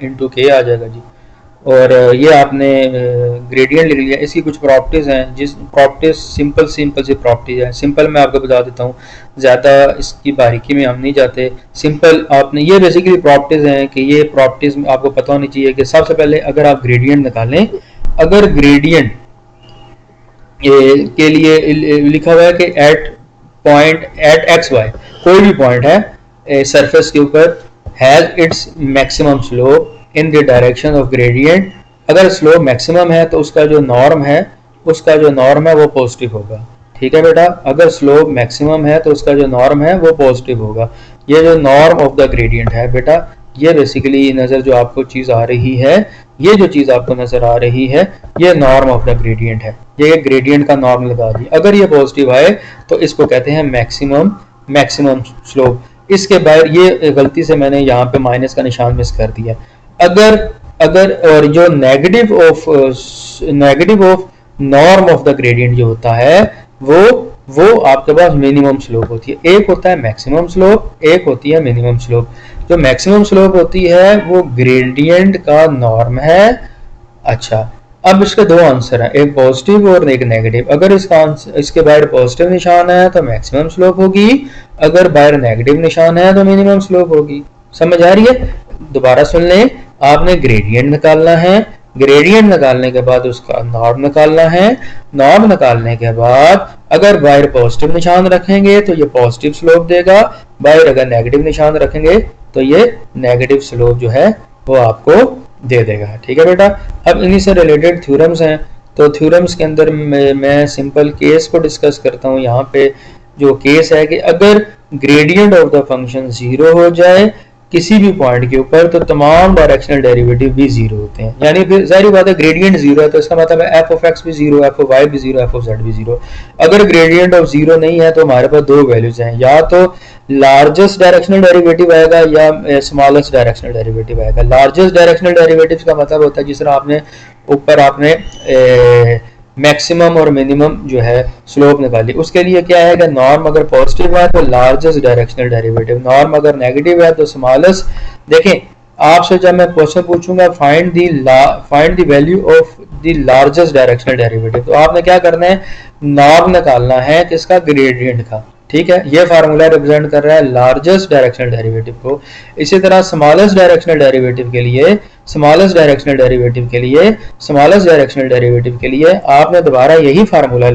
Into के आ जाएगा जी। और ये आपने ग्रेडियंट लिख लिया। इसकी कुछ प्रॉपर्टीज़ हैं, जिस प्रॉपर्टीज सिंपल सी प्रॉपर्टीज हैं। सिंपल मैं आपको बता देता हूँ, ज़्यादा इसकी बारीकी में हम नहीं जाते। सिंपल आपने ये बेसिकली प्रॉपर्टीज़ हैं कि ये प्रॉपर्टीज़ आपको पता होनी चाहिए कि सबसे पहले अगर आप ग्रेडियंट निकालें, अगर ग्रेडियंट के लिए लिखा हुआ है कि एट एक्स वाई कोई भी पॉइंट है सरफेस के ऊपर has its maximum slope in the direction of gradient. अगर स्लोप मैक्सिमम है तो उसका जो नॉर्म है वो पॉजिटिव होगा। ठीक है बेटा, अगर स्लोप मैक्सिमम है तो उसका जो नॉर्म है वो पॉजिटिव होगा। ये जो नॉर्म ऑफ द ग्रेडियंट है बेटा, ये बेसिकली नज़र जो आपको चीज़ आ रही है, ये जो चीज़ आपको नज़र आ रही है, ये नॉर्म ऑफ द ग्रेडियंट है। ये ग्रेडियंट का नॉर्म लगा दिया। अगर ये पॉजिटिव आए तो इसको कहते हैं मैक्सिमम स्लोप। इसके बाहर ये गलती से मैंने यहाँ पे माइनस का निशान मिस कर दिया। अगर और जो negative of norm of the gradient जो होता है वो आपके पास मिनिमम स्लोप होती है। एक होता है मैक्सिमम स्लोप, एक होती है मिनिमम स्लोप। जो मैक्सिमम स्लोप होती है वो ग्रेडियंट का नॉर्म है। अच्छा, अब इसके दो आंसर हैं, एक पॉजिटिव और एक नेगेटिव। अगर इसके बाहर पॉजिटिव निशान है तो मैक्सिमम स्लोप होगी, अगर बाहर नेगेटिव निशान है तो मिनिमम स्लोप होगी। समझ आ रही है? दोबारा सुन लें, आपने ग्रेडियंट निकालना है, ग्रेडियंट निकालने के बाद उसका नॉर्म निकालना है, नॉर्म निकालने के बाद अगर बाहर पॉजिटिव निशान रखेंगे तो ये पॉजिटिव स्लोप देगा, बाहर अगर नेगेटिव निशान रखेंगे तो ये नेगेटिव स्लोप जो है वो आपको दे देगा। ठीक है बेटा, अब इन्हीं से रिलेटेड थ्योरम्स हैं, तो थ्योरम्स के अंदर मैं सिंपल केस को डिस्कस करता हूँ। यहाँ पे जो केस है कि अगर gradient of the function zero हो जाए किसी भी पॉइंट के ऊपर तो तमाम डायरेक्शनल डेरिवेटिव भी जीरो होते हैं। यानी फिर जाहिर बात है ग्रेडियंट जीरो है तो इसका मतलब है एफ ऑफ एक्स भी जीरो, एफ ऑफ वाई भी जीरो, एफ ऑफ जेड भी जीरो। अगर ग्रेडियंट ऑफ जीरो नहीं है तो हमारे पास दो वैल्यूज हैं, या तो लार्जेस्ट डायरेक्शनल डेरिवेटिव आएगा या स्मॉलेस्ट डायरेक्शनल डेरिवेटिव आएगा। लार्जेस्ट डायरेक्शनल डेरिवेटिव का मतलब होता है जिस तरह आपने ऊपर आपने मैक्सिमम और मिनिमम जो है स्लोप निकाली, उसके लिए क्या है कि नॉर्म अगर पॉजिटिव है तो लार्जेस्ट डायरेक्शनल डेरिवेटिव, नॉर्म अगर नेगेटिव है तो स्मॉलेस्ट। देखें, आपसे जब मैं क्वेश्चन पूछूंगा find the value of the largest directional derivative, तो आपने क्या करना है, नॉर्म निकालना है किसका, ग्रेडियंट का। ठीक है, ये फार्मूला रिप्रेजेंट कर रहा है लार्जेस्ट डायरेक्शनल डेरिवेटिव को। इसी तरह स्मॉलेस्ट डायरेक्शनल डेरिवेटिव के लिए आपने दोबारा यही फार्मूला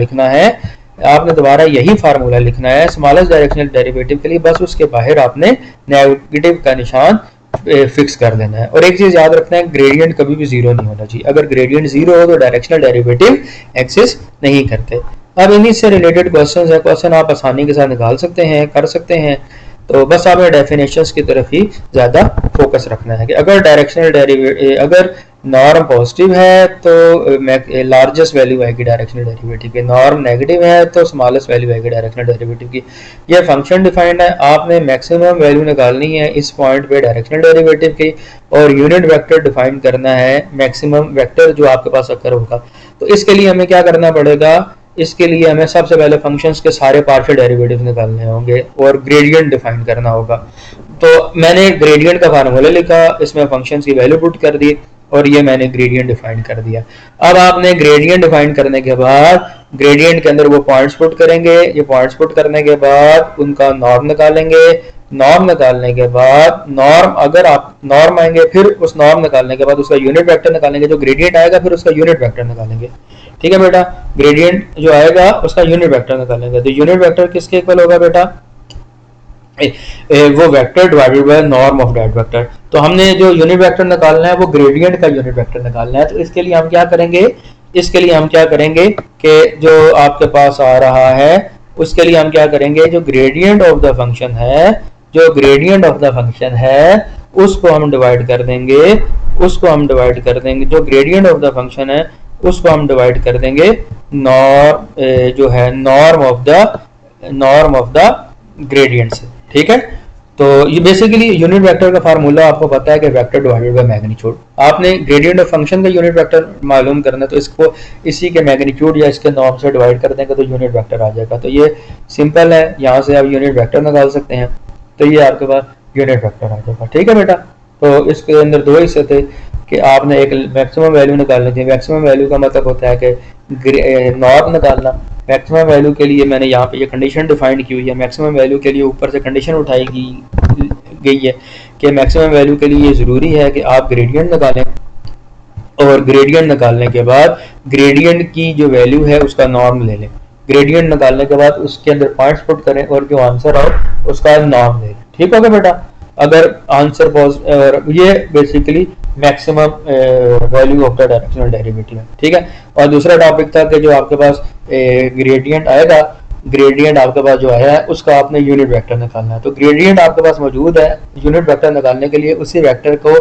लिखना है, स्मॉलेस्ट डायरेक्शनल डेरिवेटिव के लिए। बस उसके बाहर आपने नेगेटिव का निशान फिक्स कर देना है। और एक चीज याद रखना है, ग्रेडियंट कभी भी जीरो नहीं होना चाहिए। अगर ग्रेडियंट जीरो हो तो डायरेक्शनल डेरिवेटिव एक्सिस्ट नहीं करते। अब इन्हीं से रिलेटेड क्वेश्चन है, क्वेश्चन आप आसानी के साथ निकाल सकते हैं, कर सकते हैं। तो बस आपने डेफिनेशंस की तरफ ही ज्यादा फोकस रखना है कि अगर डायरेक्शनल डेरिवेटिव, अगर नॉर्म पॉजिटिव है तो लार्जेस्ट वैल्यू आएगी डायरेक्शनल डेरिवेटिव की, नॉर्म नेगेटिव है तो स्मॉलेस्ट वैल्यू आएगी डायरेक्शनल डेरिवेटिव की। ये फंक्शन डिफाइंड है, आपने मैक्सिमम वैल्यू निकालनी है इस पॉइंट पे डायरेक्शनल डेरिवेटिव की, और यूनिट वेक्टर डिफाइन करना है, मैक्सिमम वेक्टर जो आपके पास अकर होगा। तो इसके लिए हमें क्या करना पड़ेगा, इसके लिए हमें सबसे पहले फंक्शंस के सारे पार्शियल डेरिवेटिव निकालने होंगे और ग्रेडियंट डिफाइन करना होगा। तो मैंने ग्रेडियंट का फार्मूला लिखा, इसमें फंक्शंस की वैल्यू पुट कर दी और ये मैंने ग्रेडियंट डिफाइन कर दिया। अब आपने ग्रेडियंट डिफाइन करने के बाद ग्रेडियंट के अंदर वो पॉइंट्स पुट करेंगे, ये पॉइंट्स पुट करने के बाद उनका नॉर्म निकालेंगे, नॉर्म निकालने के बाद अगर आप नॉर्म आएंगे फिर उस नॉर्म निकालने के बाद उसका यूनिट वेक्टर निकालेंगे, जो ग्रेडियंट आएगा फिर उसका यूनिट वेक्टर निकालेंगे। ठीक है बेटा, ग्रेडियंट जो आएगा उसका यूनिट वेक्टर निकालेंगे। तो यूनिट वेक्टर किसके इक्वल होगा बेटा, वो vector divided by norm of that vector. तो हमने जो यूनिट वेक्टर निकालना है वो ग्रेडियंट का यूनिट वेक्टर निकालना है। तो इसके लिए हम क्या करेंगे, कि जो आपके पास आ रहा है उसके लिए हम क्या करेंगे, जो ग्रेडियंट ऑफ द फंक्शन है उसको हम डिवाइड कर देंगे, जो ग्रेडियंट ऑफ द फंक्शन है उसको हम डिवाइड कर देंगे नॉर्म ऑफ द ग्रेडियंट से। ठीक है, तो ये बेसिकली यूनिट वेक्टर का फार्मूला आपको पता है कि वेक्टर डिवाइडेड बाय मैग्नीट्यूड। आपने ग्रेडियंट ऑफ फंक्शन का यूनिट वेक्टर मालूम करना है तो इसको इसी के मैग्नीट्यूड या इसके नॉर्म से डिवाइड कर देंगे तो यूनिट वेक्टर आ जाएगा। तो ये सिंपल है, यहाँ से आप यूनिट वेक्टर निकाल सकते हैं, तो ये आपके पास यूनिट वेक्टर आ जाएगा। ठीक है बेटा, तो इसके अंदर दो हिस्से थे कि आपने एक मैक्सिमम वैल्यू निकालनी थी। मैक्सिमम वैल्यू का मतलब होता है कि नॉर्म निकालना। मैक्सिमम वैल्यू के लिए मैंने यहाँ पे ये कंडीशन डिफाइंड की हुई है। मैक्सिमम वैल्यू के लिए ऊपर से कंडीशन उठाई गई है कि मैक्सिमम वैल्यू के लिए ये ज़रूरी है कि आप ग्रेडियंट निकालें, और ग्रेडियंट निकालने के बाद ग्रेडियंट की जो वैल्यू है उसका नॉर्म ले लें। ग्रेडियंट निकालने के बाद उसके अंदर पॉइंट्स पुट करें और जो आंसर आए उसका नॉर्म ले लें। ठीक होगा बेटा? अगर आंसर पॉजिटिव, ये basically maximum value of the directional derivative है। ठीक है। और दूसरा टॉपिक था कि जो आपके पास ग्रेडियंट आएगा, ग्रेडियंट आपके पास जो आया है उसका आपने यूनिट वेक्टर निकालना है। तो ग्रेडियंट आपके पास मौजूद है, यूनिट वेक्टर निकालने के लिए उसी वेक्टर को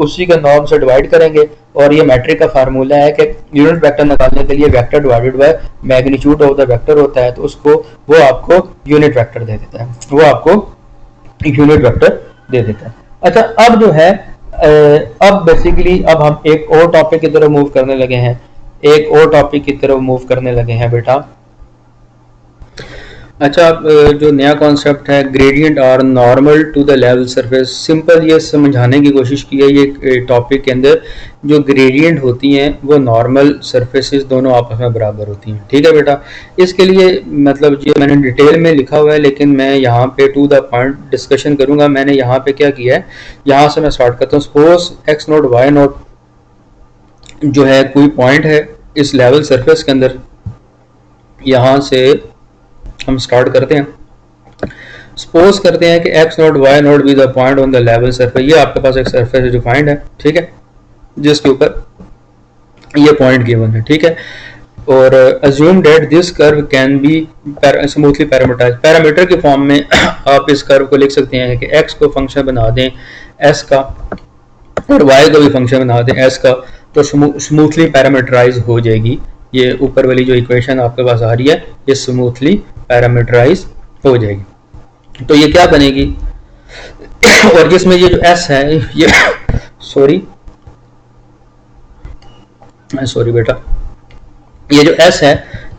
उसी के नॉर्म से डिवाइड करेंगे, और ये मैट्रिक का फार्मूला है कि यूनिट वेक्टर निकालने के लिए vector divided by magnitude of the vector होता है, तो उसको वो आपको यूनिट वेक्टर दे देता है, वो आपको यूनिट वेक्टर दे देता है। अच्छा, अब जो है अब बेसिकली अब हम एक और टॉपिक की तरफ मूव करने लगे हैं, एक और टॉपिक की तरफ मूव करने लगे हैं बेटा। अच्छा, जो नया कॉन्सेप्ट है gradient are normal to the level surface. Simple ये समझाने की कोशिश की है ये टॉपिक के अंदर, जो ग्रेडियंट होती हैं वो नॉर्मल सरफेसेस दोनों आपस में बराबर होती हैं। ठीक है बेटा? इसके लिए मतलब ये मैंने डिटेल में लिखा हुआ है, लेकिन मैं यहाँ पे टू द पॉइंट डिस्कशन करूँगा। मैंने यहाँ पे क्या किया है, यहाँ से मैं स्टार्ट करता हूँ। Suppose x naught y naught जो है कोई पॉइंट है इस लेवल सरफेस के अंदर, यहाँ से हम स्टार्ट करते हैं। सपोज करते हैं कि x naught y naught be the point on the level surface. ये आपके पास एक सरफेस डिफाइंड है, ठीक है, जिसके ऊपर ये पॉइंट गिवन है। ठीक है। और assume that this curve can be smoothly parameterized. Parameter की फॉर्म में आप इस कर्व को लिख सकते हैं कि एक्स को फंक्शन बना दें एस का और वाई को भी फंक्शन बना दें एस का, तो स्मूथली पैरामीटराइज हो जाएगी। ये ऊपर वाली जो इक्वेशन आपके पास आ रही है ये स्मूथली पैरामीटराइज हो जाएगी। तो ये क्या बनेगी, और जिसमें ये जो एस है ये सॉरी बेटा, ये जो एस है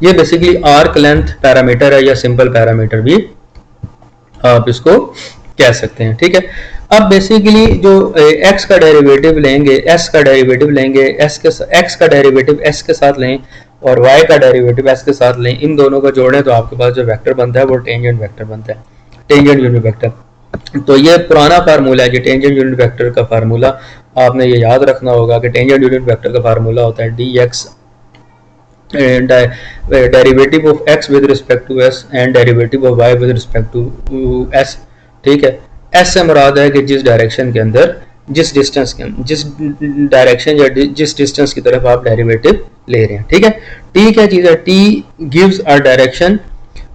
ये बेसिकली आर्क लेंथ पैरामीटर है, या सिंपल पैरामीटर भी आप इसको कह सकते हैं। ठीक है। अब बेसिकली जो x का डेरिवेटिव लेंगे, s का डेरिवेटिव लेंगे, x का डेरिवेटिव s के साथ लें और y का डेरिवेटिव s के साथ लें, इन दोनों को जोड़ें तो आपके पास जो वेक्टर बनता है वो टेंजेंट वेक्टर बनता है, टेंजेंट यूनिट वेक्टर। तो ये पुराना फार्मूला है, जो टेंजेंट यूनिट वेक्टर का फार्मूला आपने ये याद रखना होगा कि टेंजेंट यूनिट वेक्टर का फार्मूला होता है dx derivative of x with respect to s and derivative of y with respect to s। ठीक है। s से मुराद है कि जिस डायरेक्शन के अंदर, जिस डायरेक्शन या जिस डिस्टेंस की तरफ आप डेरिवेटिव ले रहे हैं। ठीक है। t क्या चीज़ है, t gives a direction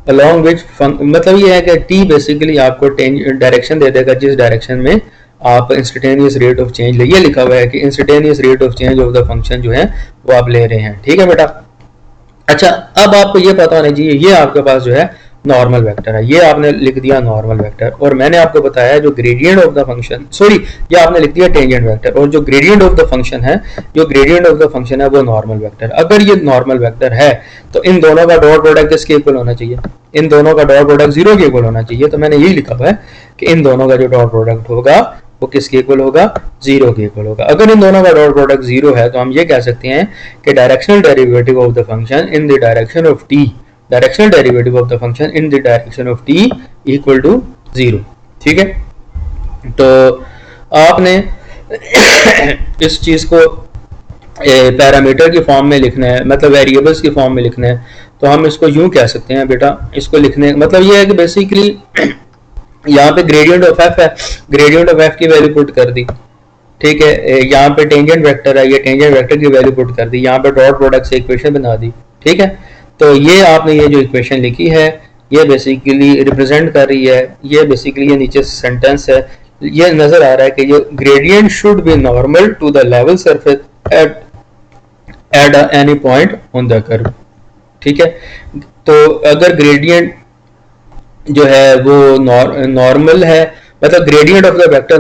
along which मतलब ये है कि t बेसिकली आपको डायरेक्शन दे देगा जिस डायरेक्शन में आप इंस्टेंटेनियस रेट ऑफ चेंज ले। ये लिखा हुआ है कि instantaneous rate of change of the function जो है वो आप ले रहे हैं। ठीक है बेटा? अच्छा, अब आपको ये पता होना चाहिए ये आपके पास जो है नॉर्मल वेक्टर है, ये आपने लिख दिया नॉर्मल वेक्टर, और मैंने आपको बताया जो gradient of the function, sorry ये आपने लिख दिया टेंजेंट वेक्टर, और जो ग्रेडियंट ऑफ द फंक्शन है, जो ग्रेडियंट ऑफ द फंक्शन है वो नॉर्मल वेक्टर। अगर ये नॉर्मल वेक्टर है तो इन दोनों का डॉट प्रोडक्ट किसके इक्वल होना चाहिए, इन दोनों का डॉट प्रोडक्ट 0 के इक्वल होना चाहिए। तो मैंने यही लिखा हुआ है कि इन दोनों का जो डॉट प्रोडक्ट होगा वो किसके इक्वल होगा, 0 के इक्वल होगा। अगर इन दोनों का डॉट प्रोडक्ट 0 है तो हम ये कह सकते हैं कि directional derivative of the function in the direction of t, directional derivative of the function in the direction of t equal to 0। ठीक है। तो आपने इस चीज को पैरामीटर की फॉर्म में लिखना है, मतलब वेरिएबल्स की फॉर्म में लिखना है, तो हम इसको यूं कह सकते हैं बेटा, इसको लिखने मतलब ये है कि बेसिकली यहाँ पे ग्रेडियंट ऑफ f है, ग्रेडियंट ऑफ f की वैल्यू पुट कर दी। ठीक है। यहाँ पे टेंजेंट वेक्टर है, ये टेंजेंट वेक्टर की वैल्यू पुट कर दी, यहाँ पे डॉट प्रोडक्ट से इक्वेशन बना दी। ठीक है। तो ये आपने ये जो इक्वेशन लिखी है ये बेसिकली रिप्रेजेंट कर रही है, ये बेसिकली ये नीचे सेंटेंस है, ये नजर आ रहा है कि ये gradient should be normal to the level surface at any point on the curve. ठीक है। तो अगर ग्रेडियंट जो है वो नॉर्मल है, मतलब gradient of the vector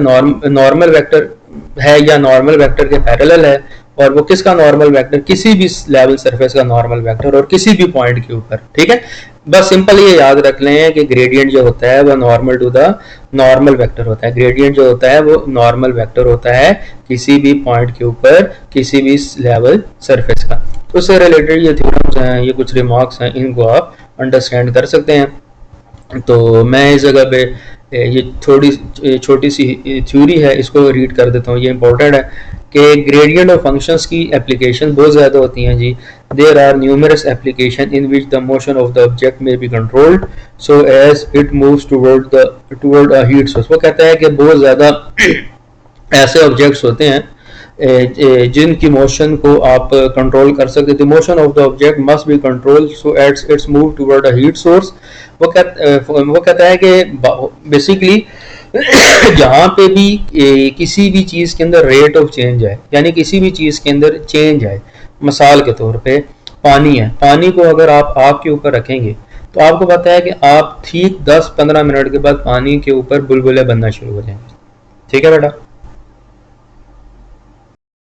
normal vector है या नॉर्मल वेक्टर के पैरेलल है, और वो किसका नॉर्मल वेक्टर, किसी भी लेवल सरफेस का नॉर्मल वेक्टर और किसी भी पॉइंट के ऊपर। ठीक है। बस सिंपल ये याद रख लें कि ग्रेडियंट जो होता है वो normal to the normal vector होता है। ग्रेडियंट जो होता है वो नॉर्मल वेक्टर होता है किसी भी पॉइंट के ऊपर किसी भी लेवल सरफेस का। तो उससे रिलेटेड ये थ्योरम्स हैं, ये कुछ रिमार्क्स हैं, इनको आप अंडरस्टैंड कर सकते हैं। तो मैं इस जगह पे ये थोड़ी छोटी सी थ्योरी है, इसको रीड कर देता हूँ, ये इंपॉर्टेंट है कि ग्रेडियंट ऑफ फंक्शंस की एप्लीकेशन बहुत ज़्यादा होती हैं जी। There are numerous application in which the motion of the object में be controlled so as it moves toward a heat source. वो कहता है कि बहुत ज़्यादा ऐसे ऑब्जेक्ट्स होते हैं जिनकी मोशन को आप कंट्रोल कर सकते थे। Motion of the object must be control so as its move toward a heat source. वो कहता है कि बेसिकली जहाँ पे भी किसी भी चीज़ के अंदर रेट ऑफ चेंज है, यानी किसी भी चीज़ के अंदर चेंज है, मिसाल के तौर पे पानी है, पानी को अगर आप आग के ऊपर रखेंगे तो आपको पता है कि आप ठीक 10-15 मिनट के बाद पानी के ऊपर बुलबुले बनना शुरू हो जाएंगे। ठीक है बेटा।